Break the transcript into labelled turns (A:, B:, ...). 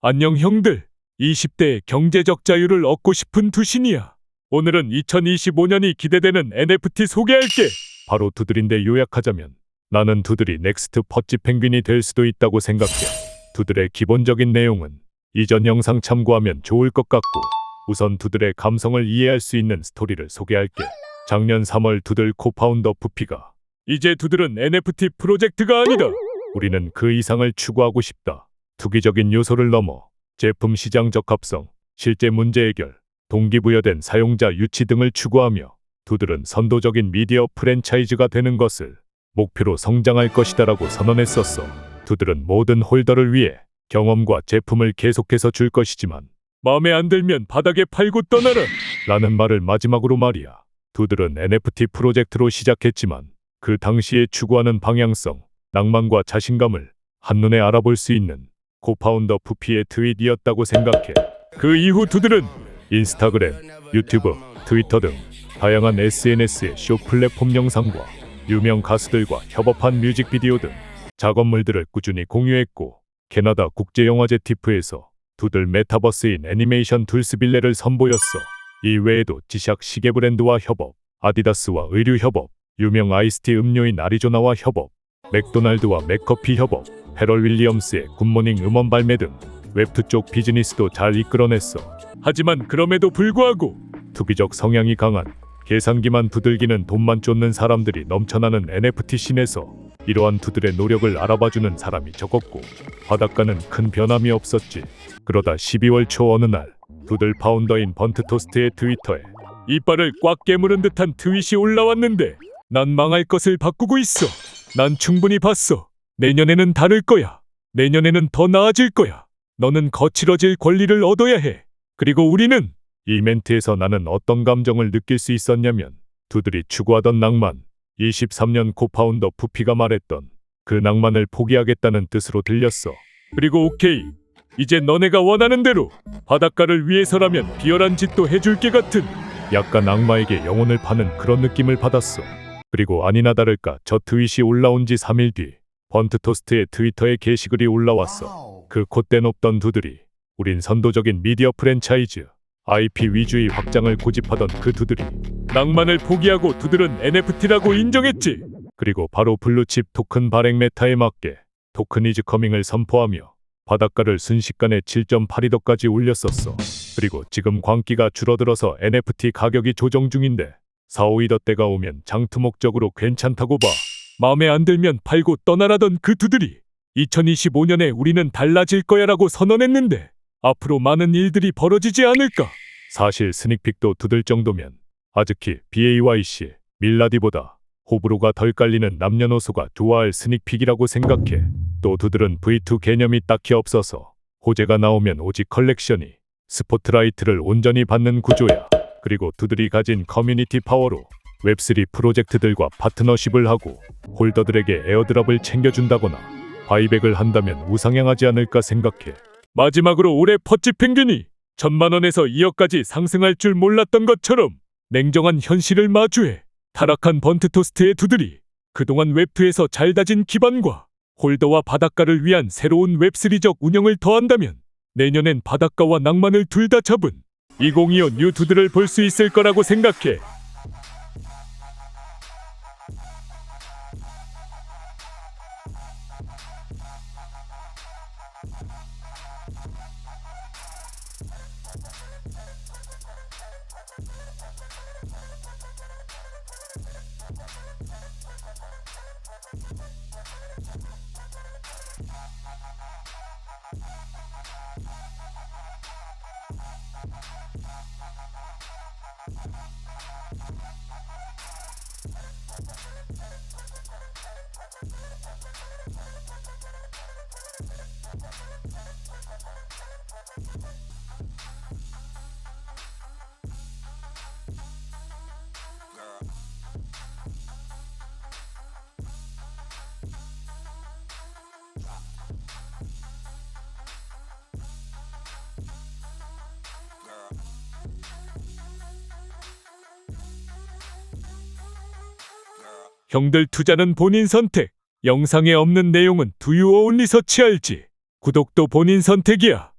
A: 안녕 형들. 20대의 경제적 자유를 얻고 싶은 두신이야. 오늘은 2025년이 기대되는 NFT 소개할게. 바로 두들인데 요약하자면 나는 두들이 넥스트 퍼치 펭귄이 될 수도 있다고 생각해. 두들의 기본적인 내용은 이전 영상 참고하면 좋을 것 같고, 우선 두들의 감성을 이해할 수 있는 스토리를 소개할게. 작년 3월 두들 코파운더 부피가 이제 두들은 NFT 프로젝트가 아니다. 우리는 그 이상을 추구하고 싶다. 투기적인 요소를 넘어 제품 시장 적합성, 실제 문제 해결, 동기부여된 사용자 유치 등을 추구하며 두들은 선도적인 미디어 프랜차이즈가 되는 것을 목표로 성장할 것이다라고 선언했었어. 두들은 모든 홀더를 위해 경험과 제품을 계속해서 줄 것이지만 마음에 안 들면 바닥에 팔고 떠나라 라는 말을 마지막으로 말이야. 두들은 NFT 프로젝트로 시작했지만 그 당시에 추구하는 방향성, 낭만과 자신감을 한눈에 알아볼 수 있는 코파운더 부피의 트윗이었다고 생각해. 그 이후 두들은 인스타그램, 유튜브, 트위터 등 다양한 SNS의 쇼 플랫폼 영상과 유명 가수들과 협업한 뮤직비디오 등 작업물들을 꾸준히 공유했고, 캐나다 국제영화제 티프에서 두들 메타버스인 애니메이션 둘스빌레를 선보였어. 이 외에도 지샥 시계 브랜드와 협업, 아디다스와 의류 협업, 유명 아이스티 음료인 아리조나와 협업, 맥도날드와 맥커피 협업, 페럴 윌리엄스의 굿모닝 음원 발매 등 웹2 쪽 비즈니스도 잘 이끌어냈어. 하지만 그럼에도 불구하고 투기적 성향이 강한, 계산기만 두들기는 돈만 쫓는 사람들이 넘쳐나는 NFT 씬에서 이러한 두들의 노력을 알아봐주는 사람이 적었고 바닷가는 큰 변함이 없었지. 그러다 12월 초 어느 날 두들 파운더인 번트토스트의 트위터에 이빨을 꽉 깨무른 듯한 트윗이 올라왔는데, 난 망할 것을 바꾸고 있어. 난 충분히 봤어. 내년에는 다를 거야. 내년에는 더 나아질 거야. 너는 거칠어질 권리를 얻어야 해. 그리고 우리는, 이 멘트에서 나는 어떤 감정을 느낄 수 있었냐면 두들이 추구하던 낭만, 23년 코파운더 부피가 말했던 그 낭만을 포기하겠다는 뜻으로 들렸어. 그리고 오케이, 이제 너네가 원하는 대로 바닷가를 위해서라면 비열한 짓도 해줄게 같은 약간 악마에게 영혼을 파는 그런 느낌을 받았어. 그리고 아니나 다를까 저 트윗이 올라온 지 3일 뒤 번트토스트의 트위터에 게시글이 올라왔어. 그 콧대 높던 두들이, 우린 선도적인 미디어 프랜차이즈, IP 위주의 확장을 고집하던 그 두들이 낭만을 포기하고 두들은 NFT라고 인정했지. 그리고 바로 블루칩 토큰 발행 메타에 맞게 토큰이즈 커밍을 선포하며 바닷가를 순식간에 7.82도까지 올렸었어. 그리고 지금 광기가 줄어들어서 NFT 가격이 조정 중인데 4-5-2도 오면 장투 목적으로 괜찮다고 봐. 마음에 안 들면 팔고 떠나라던 그 두들이 2025년에 우리는 달라질 거야라고 선언했는데 앞으로 많은 일들이 벌어지지 않을까? 사실 스닉픽도 두들 정도면 아즈키, BAYC, 밀라디보다 호불호가 덜 깔리는 남녀노소가 좋아할 스닉픽이라고 생각해. 또 두들은 V2 개념이 딱히 없어서 호재가 나오면 오직 컬렉션이 스포트라이트를 온전히 받는 구조야. 그리고 두들이 가진 커뮤니티 파워로 웹3 프로젝트들과 파트너십을 하고 홀더들에게 에어드랍을 챙겨준다거나 바이백을 한다면 우상향하지 않을까 생각해. 마지막으로 올해 퍼치 펭귄이 1,000만원에서 2억까지 상승할 줄 몰랐던 것처럼 냉정한 현실을 마주해 타락한 번트토스트의 두들이 그동안 웹2에서 잘 다진 기반과 홀더와 바닷가를 위한 새로운 웹3적 운영을 더한다면 내년엔 바닷가와 낭만을 둘 다 잡은 2025 뉴 두들을 볼 수 있을 거라고 생각해. 형들 투자는 본인 선택. 영상에 없는 내용은 두유어 온리 서치할지. 구독도 본인 선택이야.